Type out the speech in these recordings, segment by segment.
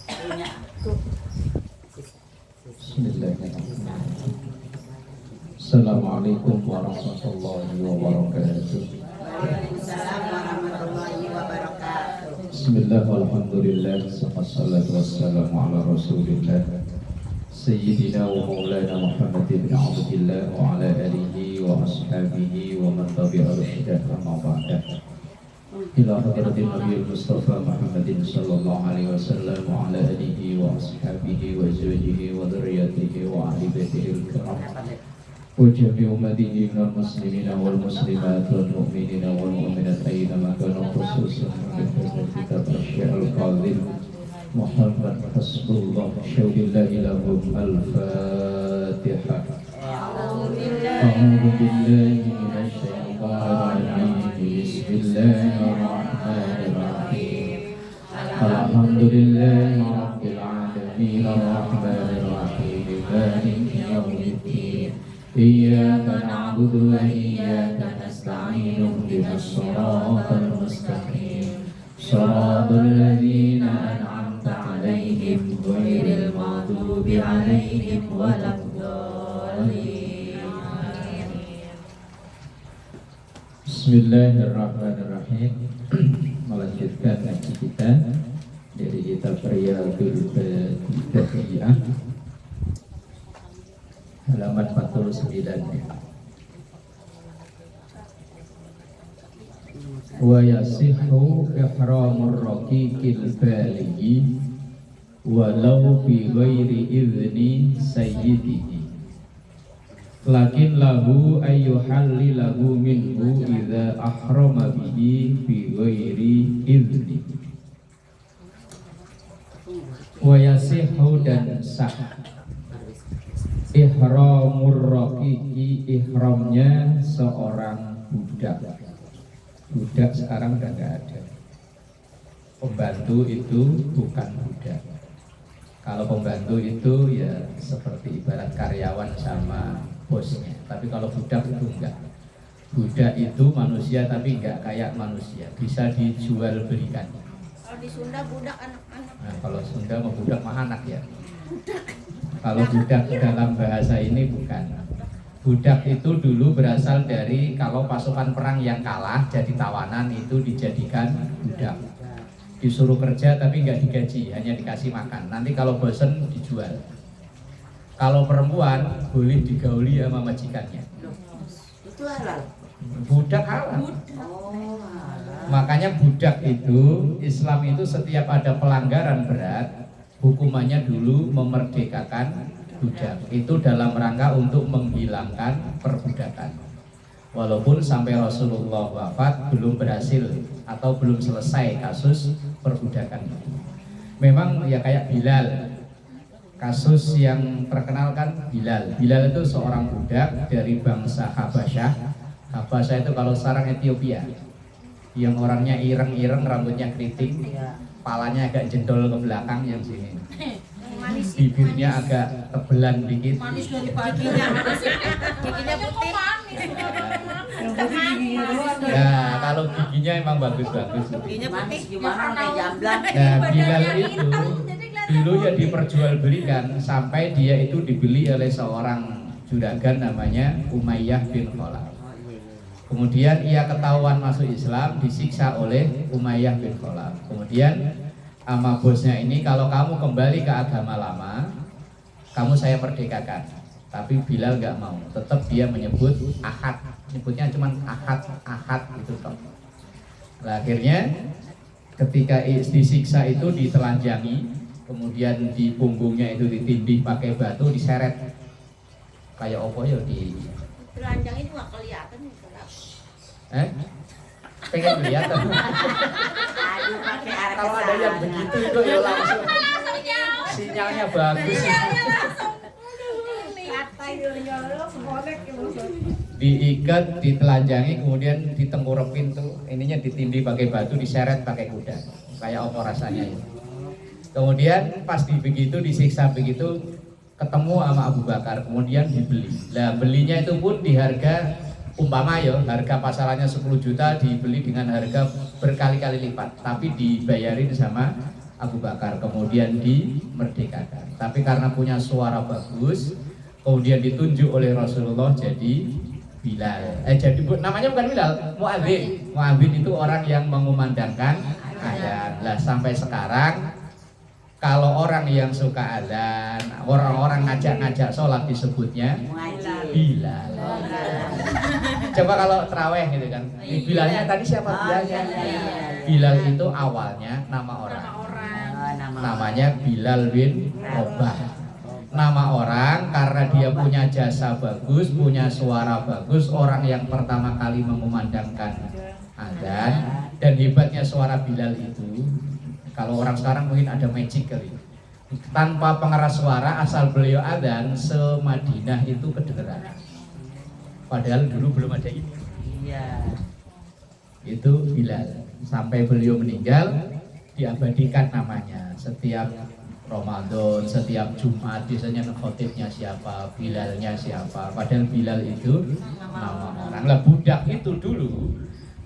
Bismillahirrahmanirrahim. Assalamualaikum warahmatullahi wabarakatuh. Waalaikumsalam warahmatullahi wabarakatuh. Bismillah walhamdulillah wassalatu wassalamu ala rasulillah Sayyidina wa maulana Muhammad bin Abdillah wa ala alihi wa ashabihi wa man tabi'a rusyadah amma ba'dah. Ila hadratin Nabi Mustafa Muhammadin sallallahu alaihi wasallam wa ala alihi wa ashabihi wa azwajihi wa dzurriyyatihi wa ahli baitihi al-kiram wa jami'i ummatihi minal muslimina wal muslimat wal mu'minina wal mu'minat ayyama kanu khususan bi kitab asy-syaikh al-fadhil Muhammad Rasulullah syaudillahi lahum al-Fatihah. A'udzu billahi minasy syaithanir rajim. Bismillahirrahmanirrahim. Alhamdulillahi rabbil alamin arrahmanir rahim maliki yaumiddin. Iyyaka na'budu wa iyyaka nasta'in ihdinas siratal mustaqim. Shiratal ladzina an'amta 'alaihim ghairil maghdubi 'alaihim waladdallin. Bismillahirrahmanirrahim. Melanjutkan ngaji kita dari kitab Riyadhul Bahdiyah halaman 49. Wa yasihhu ihramur raqiqil balighi walau bi ghairi idzni sayyidihi. Lakin lahu ayyuhallilahu minhu idza ahrama bihi bi ghairi idzni. Wa yasihhu dan sah ihramur raqiqi, ihramnya seorang budak. Budak sekarang udah nggak ada. Pembantu itu bukan budak. Kalau pembantu itu ya seperti ibarat karyawan sama bosnya. Tapi kalau budak itu enggak. Budak itu manusia tapi enggak kayak manusia. Bisa dijual belikan. Kalau di Sunda budak anak-anak. Nah, kalau Sunda mau budak mah anak ya. Kalau budak dalam bahasa ini bukan. Budak itu dulu berasal dari kalau pasukan perang yang kalah jadi tawanan itu dijadikan budak. Disuruh kerja tapi nggak digaji, hanya dikasih makan. Nanti kalau bosen dijual. Kalau perempuan boleh digauli sama majikannya. Itu halal. Budak halal. Oh, halal. Makanya budak itu Islam itu setiap ada pelanggaran berat, hukumannya dulu memerdekakan budak. Itu dalam rangka untuk menghilangkan perbudakan. Walaupun sampai Rasulullah wafat belum berhasil atau belum selesai kasus perbudakan itu. Memang ya kayak Bilal. Kasus yang terkenal kan Bilal. Bilal itu seorang budak dari bangsa Habasyah. Habasyah itu kalau sekarang Ethiopia. Yang orangnya ireng-ireng, rambutnya keriting, palanya agak jendol ke belakang yang sini. Bibirnya agak tebelan dikit. Manis dari paginya. Giginya putih. Nah, kalau giginya emang bagus-bagus. Giginya putih gimana kayak jamblang. Nah, Bilal itu dulu ya diperjualbelikan sampai dia itu dibeli oleh seorang juragan namanya Umayyah bin Khalaf. Kemudian ia ketahuan masuk Islam, disiksa oleh Umayyah bin Khalaf. Kemudian sama bosnya ini, kalau kamu kembali ke agama lama, kamu saya perdekakan. Tapi Bilal nggak mau, tetap dia menyebut ahad, nyebutnya cuma ahad itu toh. Nah, akhirnya ketika disiksa itu ditelanjangi, kemudian di punggungnya itu ditindih pakai batu, diseret kayak opo ya di. Telanjang itu nggak kelihatan nih. Pengen kelihatan. Aduh, pakai arah Kalau ada yang begitu itu ya langsung sinyalnya bagus. Diikat, ditelanjangi, kemudian ditengkurepin tuh, ininya ditindih pakai batu, diseret pakai kuda. Kayak apa rasanya itu. Kemudian pas begitu disiksa begitu, ketemu sama Abu Bakar, kemudian dibeli. Nah, belinya itu pun di harga umpama ya, harga pasarannya 10 juta dibeli dengan harga berkali-kali lipat, tapi dibayarin sama Abu Bakar, kemudian dimerdekakan. Tapi karena punya suara bagus, kemudian ditunjuk oleh Rasulullah jadi Bilal. Jadi namanya bukan Bilal, Muadzin. Muadzin itu orang yang mengumandangkan adzan. Lah sampai sekarang kalau orang yang suka adzan, orang-orang ngajak-ngajak sholat disebutnya Bilal. Coba kalau terawih gitu kan, Bilalnya tadi siapa Bilalnya? Bilal itu awalnya nama orang. Namanya Bilal bin Rabah. Nama orang karena dia punya jasa bagus, punya suara bagus, orang yang pertama kali mengumandangkan adzan. Dan hebatnya suara Bilal itu, kalau orang sekarang mungkin ada magic kali, tanpa pengeras suara asal beliau adzan se-Madinah itu kedengeran. Padahal dulu belum ada ini. Iya. Itu Bilal. Sampai beliau meninggal diabadikan namanya. Setiap Ramadan, setiap Jumat biasanya khotibnya siapa, Bilalnya siapa. Padahal Bilal itu nama orang. Lah budak itu dulu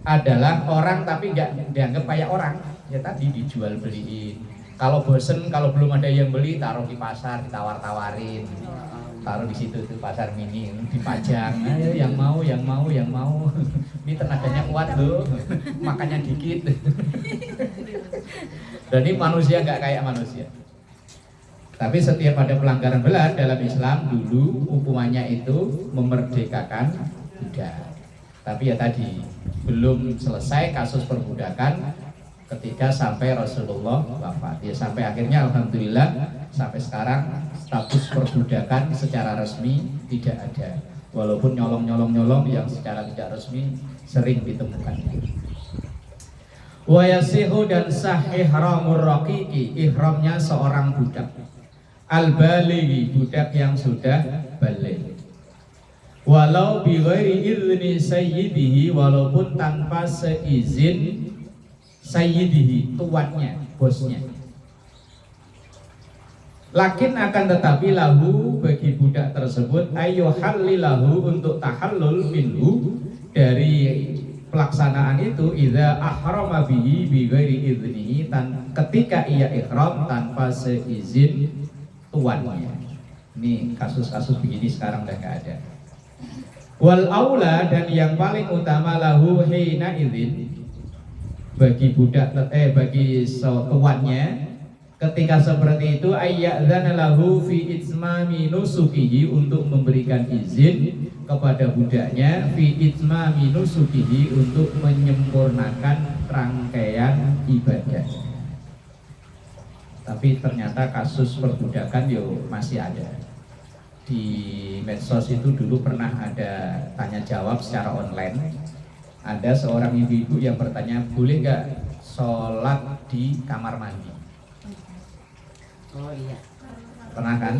adalah orang tapi nggak dianggap kayak orang. Ya tadi dijual beliin. Kalau bosen, kalau belum ada yang beli, taruh di pasar, ditawar-tawarin. Taruh di situ tuh pasar mini, dipajang. Ayo yang mau, yang mau, yang mau. Ini tenaganya kuat loh, makannya dikit. Dan ini manusia nggak kayak manusia. Tapi setiap ada pelanggaran berat dalam Islam dulu hukumannya itu memerdekakan budak. Tapi ya tadi belum selesai kasus perbudakan ketika sampai Rasulullah wafat. Ya sampai akhirnya alhamdulillah sampai sekarang status perbudakan secara resmi tidak ada. Walaupun nyolong yang secara tidak resmi sering ditemukan. Wa yasihu dan sah ihramur raqiqi, ihramnya seorang budak. Al-balighi, budak yang sudah balik. Walau bi ghairi idzni sayyidihi, walaupun tanpa seizin sayyidihi, tuannya, bosnya. Lakin akan tetapi lahu bagi budak tersebut ayu halilahu untuk tahallul minhu dari pelaksanaan itu idza ahrama bihi bi ghairi idnihi, ketika ia ihram tanpa seizin tuannya. Ini kasus-kasus begini sekarang udah gak ada. Wal aula, dan yang paling utama lahu hina idzin, bagi budak bagi tuannya ketika seperti itu ayyadzana lahu fi itmami nusukihi, untuk memberikan izin kepada budaknya fi itmami nusukihi, untuk menyempurnakan rangkaian ibadah. Tapi ternyata kasus perbudakan masih ada. Di medsos itu dulu pernah ada tanya jawab secara online. Ada seorang ibu-ibu yang bertanya, boleh nggak sholat di kamar mandi? Oh iya. Pernah kan?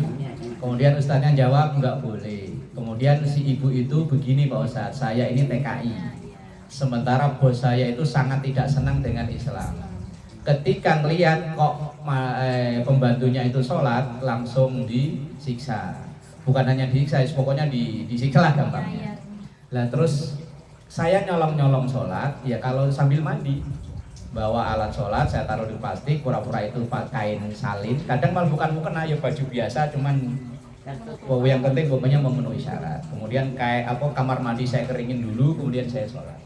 Kemudian ustaznya jawab nggak boleh. Kemudian si ibu itu begini, Pak Ustadz, saya ini TKI. Sementara bos saya itu sangat tidak senang dengan Islam. Ketika ngelihat kok pembantunya itu sholat, langsung disiksa. Bukan hanya disiksa, pokoknya disiksa lah gampangnya. Lah terus saya nyolong sholat, ya kalau sambil mandi, bawa alat sholat, saya taruh di plastik, pura-pura itu kain salin. Kadang malah bukan mukena, ya baju biasa, cuman yang penting pokoknya memenuhi syarat. Kemudian kayak kamar mandi saya keringin dulu, kemudian saya sholat.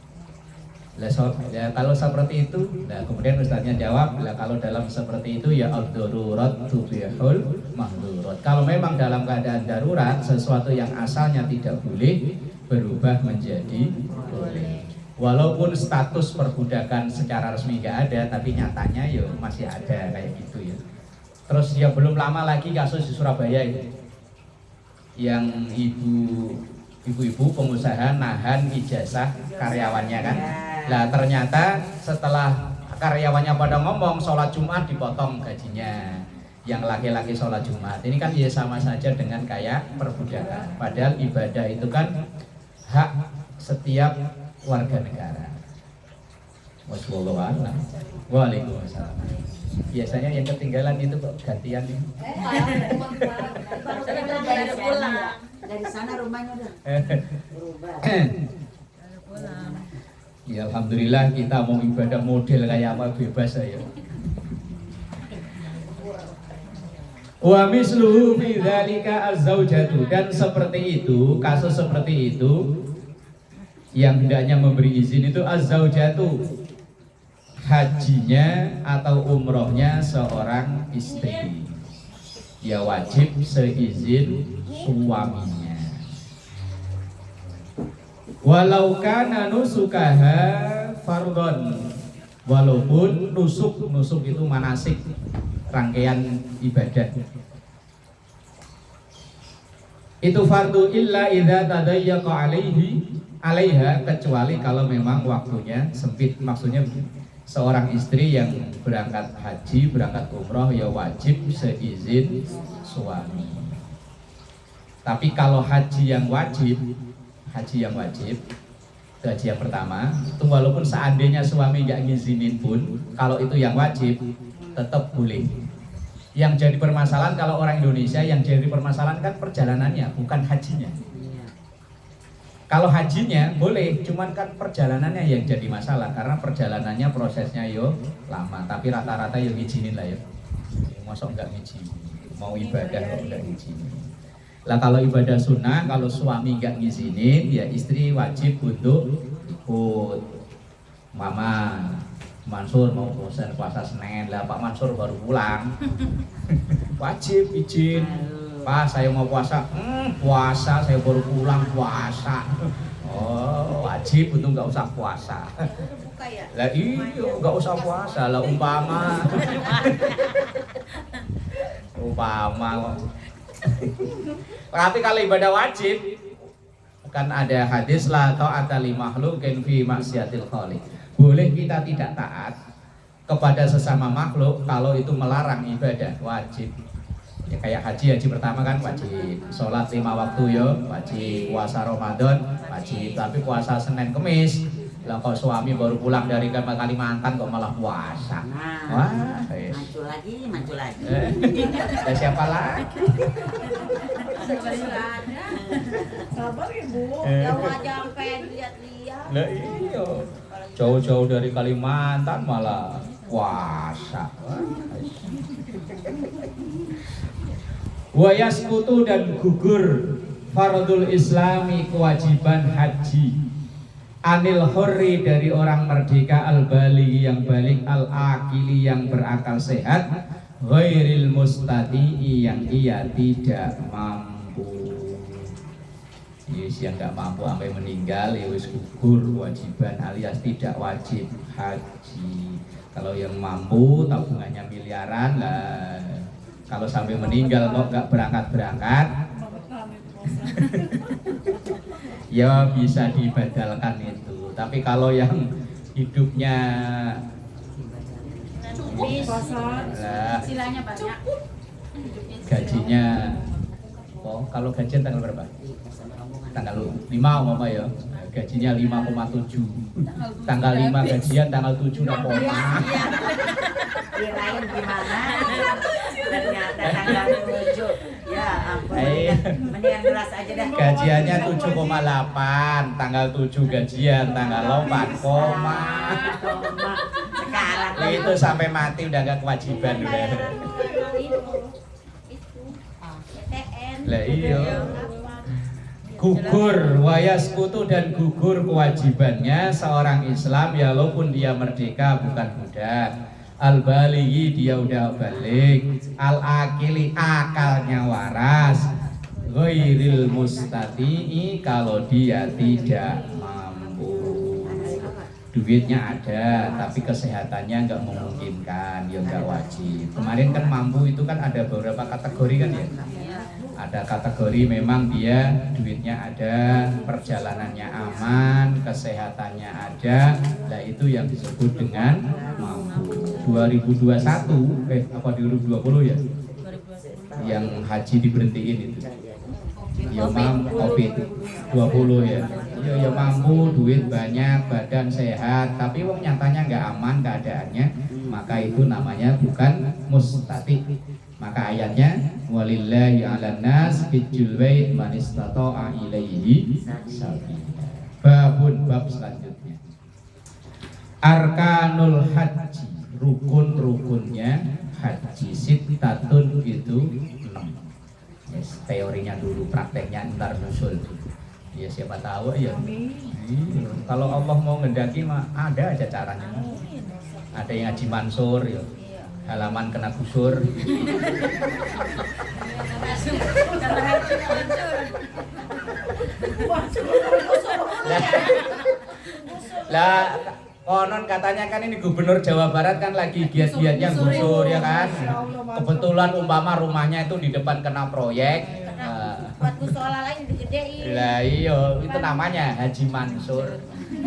Ya, kalau seperti itu, nah kemudian ustaznya jawab, kalau dalam seperti itu ya ad-darurat tubihul mahdurat. Kalau memang dalam keadaan darurat, sesuatu yang asalnya tidak boleh berubah menjadi boleh. Walaupun status perbudakan secara resmi nggak ada, tapi nyatanya ya masih ada kayak gitu ya. Terus ya belum lama lagi kasus di Surabaya itu, yang ibu-ibu pengusaha nahan ijazah karyawannya kan. Nah ternyata setelah karyawannya pada ngomong sholat Jumat dipotong gajinya, yang laki-laki sholat Jumat. Ini kan ya sama saja dengan kayak perbudakan. Padahal ibadah itu kan hak setiap warga negara. Wassalamualaikum. Waalaikumsalam. Biasanya yang ketinggalan itu kok gantian nih. Dari sana rumahnya udah berubah. Ya alhamdulillah kita mau ibadah model kayak apa bebas ya. Wa misluhu fi dzalika az-zaujatu, dan seperti itu, kasus seperti itu yang hendaknya memberi izin itu az-zaujatu, hajinya atau umrohnya seorang istri. Ya wajib seizin suaminya. Walau kana nusukaha fardhon, walaupun nusuk itu manasik, rangkaian ibadah itu fardu illa idza tadayyaqa alaiha, kecuali kalau memang waktunya sempit. Maksudnya seorang istri yang berangkat haji, berangkat umroh ya wajib seizin suami. Tapi kalau haji yang wajib itu haji yang pertama itu walaupun seandainya suami nggak ngizinin pun, kalau itu yang wajib tetap boleh. Yang jadi permasalahan kalau orang Indonesia, yang jadi permasalahan kan perjalanannya, bukan hajinya. Kalau hajinya boleh, cuman kan perjalanannya yang jadi masalah, karena perjalanannya prosesnya yo lama. Tapi rata-rata yo ngizinin lah yo. Mosok nggak ngizinin, mau ibadah kok nggak ngizinin. Lah kalau ibadah sunnah, kalau suami nggak ngizinin, ya istri wajib untuk ikut. Mama Mansur mau puasa Senin, lah Pak Mansur baru pulang. Wajib izin. Pak, saya mau puasa. Puasa, saya baru pulang puasa. Oh, wajib untuk nggak usah puasa. Lah iya, nggak usah puasa. Lah umpama tapi kalau ibadah wajib kan ada hadis la ta'ata li makhluqin fi maksiatil khaliq. Boleh kita tidak taat kepada sesama makhluk kalau itu melarang ibadah, wajib. Ya kayak haji pertama kan wajib, sholat 5 waktu ya wajib, puasa Ramadan wajib. Tapi puasa Senin Kemis, lah kalau suami baru pulang dari Kalimantan kok malah puasa. Wah, mancul lagi. Ada siapa lagi? Sabar ibu, jangan sampai lihat-lihat. Lah iya, jauh-jauh dari Kalimantan malah puasa. Wa yasqutu, dan gugur fardul islami, kewajiban haji, anil hurri, dari orang merdeka, al balighi yang balik, al akili yang berakal sehat, ghairil mustati'i yang ia tidak mampu. Yes, yang nggak mampu sampai meninggal ya wis gugur kewajiban alias tidak wajib haji. Kalau yang mampu tabungannya miliaran lah, kalau sampai meninggal kok nggak berangkat ya bisa dibadalkan itu. Tapi kalau yang hidupnya Istilahnya banyak. Gajinya kalau gajian tanggal berapa? Tanggal 5 umpama ya. Gajinya 5,7. Tanggal 5 gajian, tanggal 7 nak Kirain gimana? Ternyata tanggal 7. Ya ampun. Mendingan gelas aja dah. Gajiannya 7,8, tanggal 7 gajian, tanggal 4, sekarang itu sampai mati udah gak kewajiban udah. Lah iya. Gugur wayaskutu, dan gugur kewajibannya seorang Islam ya walaupun dia merdeka bukan budak. Al balighi, dia udah balik. Al akili, akalnya waras. Ghairil mustati'i, kalau dia tidak mampu. Duitnya ada tapi kesehatannya nggak memungkinkan, ya nggak wajib. Kemarin kan mampu itu kan ada beberapa kategori kan ya. Ada kategori memang dia duitnya ada, perjalanannya aman, kesehatannya ada. Nah itu yang disebut dengan mampu. 2021 apa 2020 ya? Yang haji diberhentiin itu. Ya mampu Covid 20 ya. Ya mampu, duit banyak, badan sehat, tapi wong nyatanya nggak aman keadaannya, maka itu namanya bukan mustati. Maka ayatnya walillahi 'alan nas hijjul bait man istata'a ilaihi sabila. Bab selanjutnya. Arkanul haji, rukun-rukunnya haji sittatun itu 6. Yes, teorinya dulu, prakteknya ntar nyusul. Ya siapa tahu ya. Iya, kalau Allah mau ngendaki mah ada aja caranya. Ada yang Haji Mansur ya. Halaman kena gusur. Lah konon katanya kan ini gubernur Jawa Barat kan lagi giat-giatnya gusur ya kan. Kebetulan umpama rumahnya itu di depan kena proyek. Buat musola lain digedein. Lah iya, itu namanya Haji Mansur.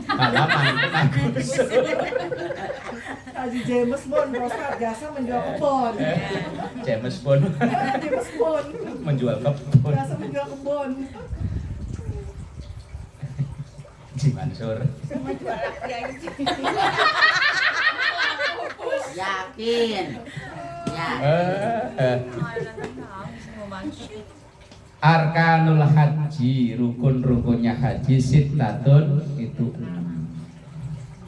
Halaman kena gusur. Haji James Bond, Prostat jasa menjual kebun. James Bond James Bond, menjual kebun. jasa menjual kebun. Haji Mansur. Cuma jual laki aja. Yakin. Ya. Arkanul haji, rukun-rukunnya haji sittatun itu 6.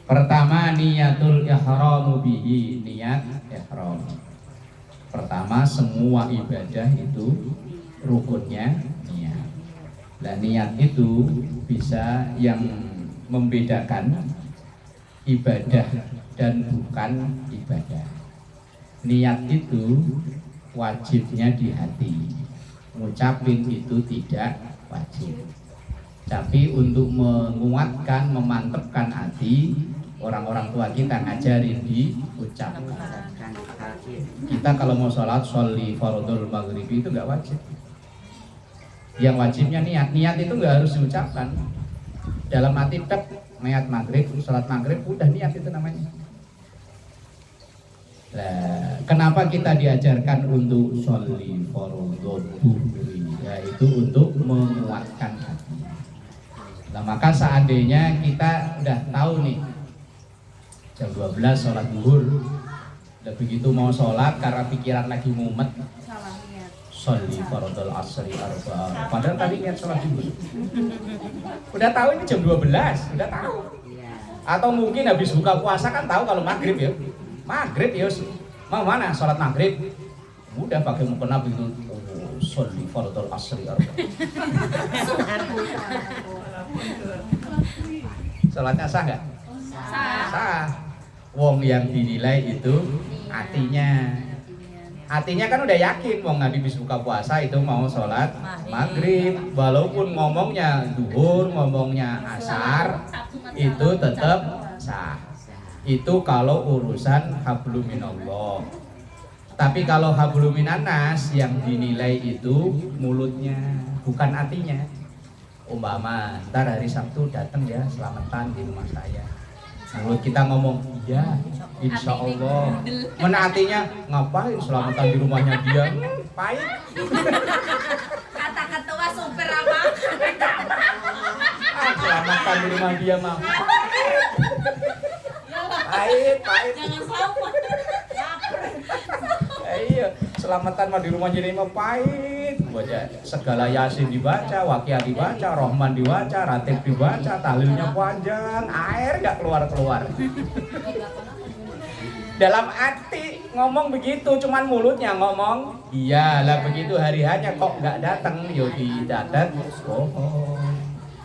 Pertama niyatul ihramu bihi, niat ihram. Pertama semua ibadah itu rukunnya niat. Nah niat itu bisa yang membedakan ibadah dan bukan ibadah. Niat itu wajibnya di hati. Ngucapin itu tidak wajib. Tapi untuk menguatkan, memantapkan hati, orang-orang tua kita ngajarin diucapkan. Kita kalau mau sholat, sholli fardhul maghrib itu nggak wajib. Yang wajibnya niat. Niat itu nggak harus diucapkan. Dalam hati tek, niat maghrib, sholat maghrib, udah niat itu namanya. Nah, kenapa kita diajarkan untuk sholli fardhul dhuhri? Yaitu untuk menguatkan hati. Nah, maka seandainya kita udah tahu nih jam 12 sholat zuhur, udah begitu mau sholat karena pikiran lagi mumet, Salah niat. sholli fardhul asri arba'a. Padahal tadi niat sholat zuhur. Udah tahu ini jam 12, udah tahu. Atau mungkin habis buka puasa kan tahu kalau maghrib ya. Maghrib ya, mau mana sholat maghrib? Udah pakai mukena begitu, sholli fardhul asri arba'a. Sholatnya sah nggak? Sah. Wong yang dinilai itu hatinya. Hatinya kan udah yakin wong habis buka puasa itu mau sholat maghrib. Walaupun ngomongnya duhur, ngomongnya asar, itu tetap sah. Itu kalau urusan hablum minallah. Tapi kalau hablum minannas yang dinilai itu mulutnya, bukan hatinya. Umpama ntar hari Sabtu datang ya selamatan di rumah saya. Mulut kita ngomong iya, insya Allah. Menatinya ngapain selamatan di rumahnya dia? Pahit. Kata ketua supir apa? Selamatan di rumah dia mah. Pahit. Jangan sama. Iya, selamatan mah di rumahnya dia mah pahit. Baca segala Yasin dibaca, Waqiah dibaca, Rahman dibaca, Ratib dibaca, tahlilnya panjang, air nggak keluar. Dalam hati ngomong begitu, cuman mulutnya ngomong iya lah begitu, hari hanya kok nggak datang, yo didadat. Oh.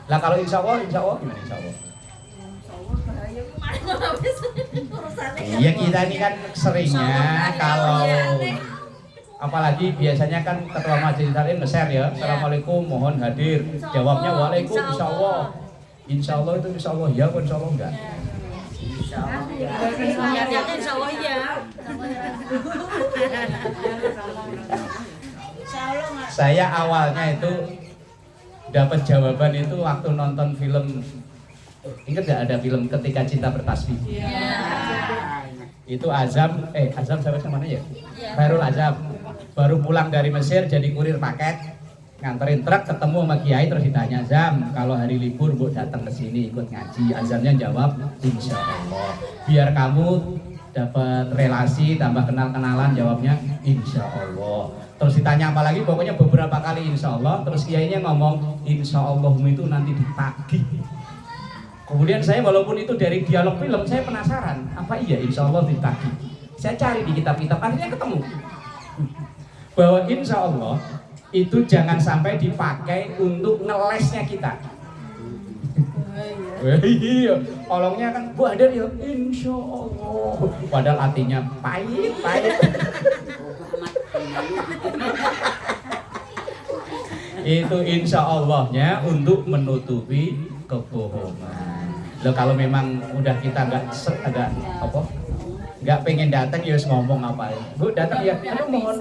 Lah kalau insya Allah gimana insya Allah? Iya kita ini kan seringnya kalau apalagi biasanya kan ketua majelis taklim nge-share ya, assalamualaikum mohon hadir, jawabnya waalaikum insya Allah itu insya Allah ya, insya Allah enggak. Insya Allah ya. Saya awalnya itu dapat jawaban itu waktu nonton film. Ingat gak ada film Ketika Cinta Bertasbih? Itu Azam siapa namanya ya? Khairul Azam. Baru pulang dari Mesir jadi kurir paket, nganterin truk ketemu sama kiai terus ditanya, Zam, kalau hari libur Bu datang ke sini ikut ngaji. Azamnya jawab, insya Allah. Biar kamu dapat relasi, tambah kenal-kenalan, jawabnya insya Allah. Terus ditanya apa lagi, pokoknya beberapa kali insya Allah. Terus kiainya ngomong, insya Allahmu itu nanti ditagih. Kemudian saya walaupun itu dari dialog film, saya penasaran, apa iya insya Allah ditagih? Saya cari di kitab-kitab, akhirnya ketemu bahwa insya Allah itu jangan sampai dipakai untuk ngelesnya kita. Iya, tolongnya kan Bu Hadir ya, insya Allah. Padahal artinya pahit. Itu insya Allahnya untuk menutupi kebohongan. Loh kalau memang udah kita nggak pengen datang ya ngomong apa ya. Bu datang ya, aduh mohon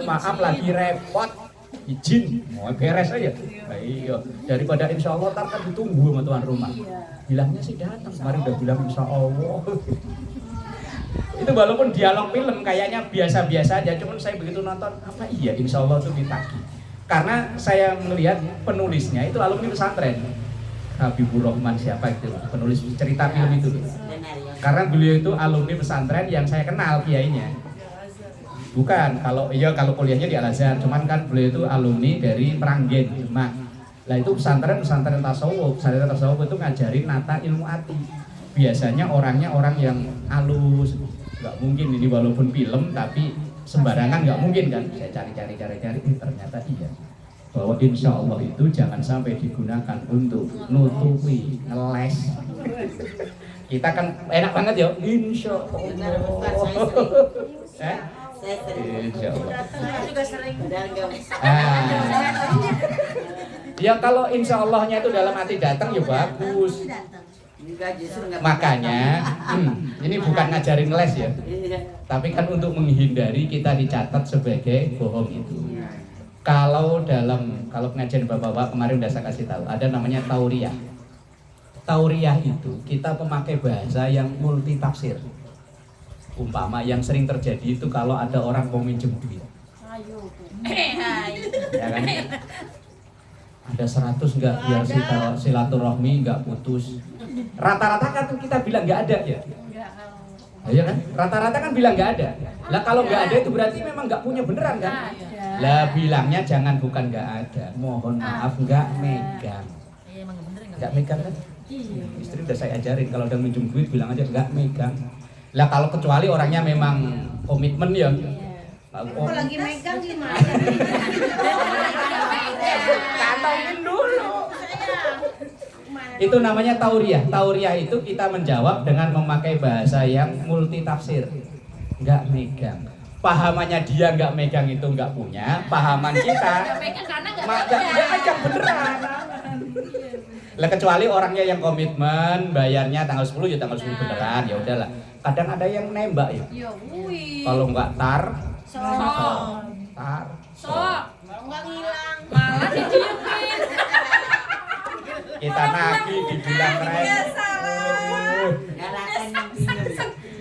maaf lagi repot. Izin, mau beres aja. Iya, daripada insya Allah kan ditunggu sama tuan rumah. Bilangnya sih datang, kemarin udah bilang insya Allah. Itu walaupun dialog film kayaknya biasa-biasa aja, cuman saya begitu nonton, apa iya insya Allah tuh ditagih. Karena saya melihat penulisnya itu alumni pesantren. Habibur Rahman siapa itu, penulis cerita film itu. Karena beliau itu alumni pesantren yang saya kenal kiainya. Bukan, kalau kuliahnya di Al-Azhar, cuman kan beliau itu alumni dari Meranggen, Demak. Lah itu pesantren tasawuf itu ngajarin nata ilmu hati. Biasanya orangnya orang yang halus, nggak mungkin ini walaupun film tapi sembarangan nggak mungkin kan. Saya cari ternyata iya. Bahwa insya Allah itu jangan sampai digunakan untuk nutupi, ngeles. Kita kan enak banget ya, insya Allah. Saya sering. Insya Allah. Saya juga sering. Ya kalau insya Allahnya itu dalam hati datang ya bagus. Makanya ini bukan ngajarin les ya, tapi kan untuk menghindari kita dicatat sebagai bohong itu. Kalau pengajian bapak-bapak kemarin udah saya kasih tahu, ada namanya tauriyah. Tauriyah itu kita memakai bahasa yang multi tafsir. Umpama yang sering terjadi itu kalau ada orang mau minjem duit. Ya kan? Ada 100 enggak biar silaturahmi enggak putus. Rata-rata kan kita bilang enggak ada ya. Iya kan? Rata-rata kan bilang enggak ada. Lah kalau enggak ada itu berarti memang enggak punya beneran kan? Lah bilangnya jangan bukan enggak ada. Mohon maaf enggak megang. Enggak megang kan? Istri udah saya ajarin kalau udah minjem duit bilang aja enggak megang. Lah kalau kecuali orangnya memang komitmen ya. Kalau lagi megang gimana? Kantongin dulu. Itu namanya tauriyah. Tauriyah itu kita menjawab dengan memakai bahasa yang multi tafsir. Enggak megang. Pahamannya dia enggak megang itu enggak punya. Pahaman kita enggak megang beneran. Lah kecuali orangnya yang komitmen bayarnya tanggal 10 ya tanggal 10 beneran ya udahlah. Kadang ada yang nembak ya. Kalau enggak tar, Enggak ngilang. Malah diciumin. kita nagih dibilang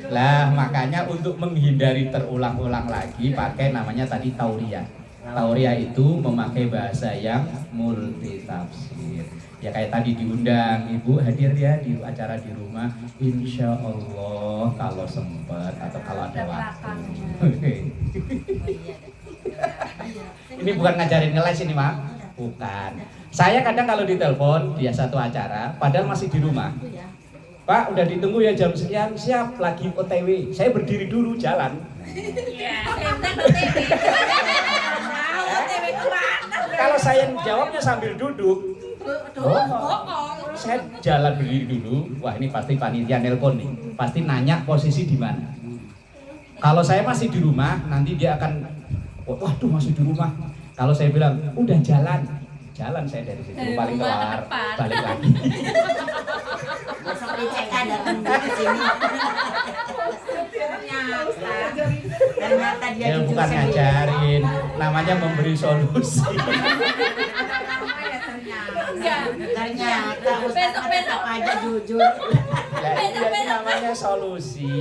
Lah makanya untuk menghindari terulang-ulang lagi pakai namanya tadi tauriyah. Tauriyah itu memakai bahasa yang multi tafsir. Ya kayak tadi diundang, Ibu hadir ya di acara di rumah, insya Allah kalau sempat atau kalau ada waktu. Ini bukan ngajarin ngeles ini Mak, bukan. Saya kadang kalau ditelepon dia satu acara, padahal masih di rumah. Pak udah ditunggu ya jam sekian, siap lagi OTW. Saya berdiri dulu jalan. Kalau saya jawabnya sambil duduk, saya jalan berdiri dulu. Wah ini pasti panitia nelpon nih, pasti nanya posisi di mana. Kalau saya masih di rumah, nanti dia akan, waduh masih di rumah. Kalau saya bilang udah jalan saya dari situ paling keluar, balik lagi. Sampai cek datang ke sini. Ternyata dia Ya bukan ngajarin, namanya memberi solusi. Ternyata besok aja jujur. Nah, ini namanya solusi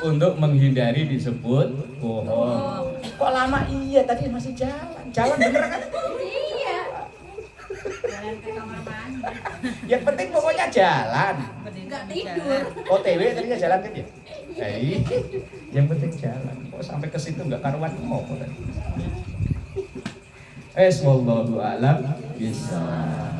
untuk menghindari disebut bohong. Kok lama? Iya tadi masih jalan bener kan? Iya. Jalan ke kamar mandi. Yang penting pokoknya jalan. Enggak tidur. OTW tadinya jalan kan ya? Yang penting jalan. Kok sampai ke situ nggak karuan mau tadi? Wallahu a'lam bishawab.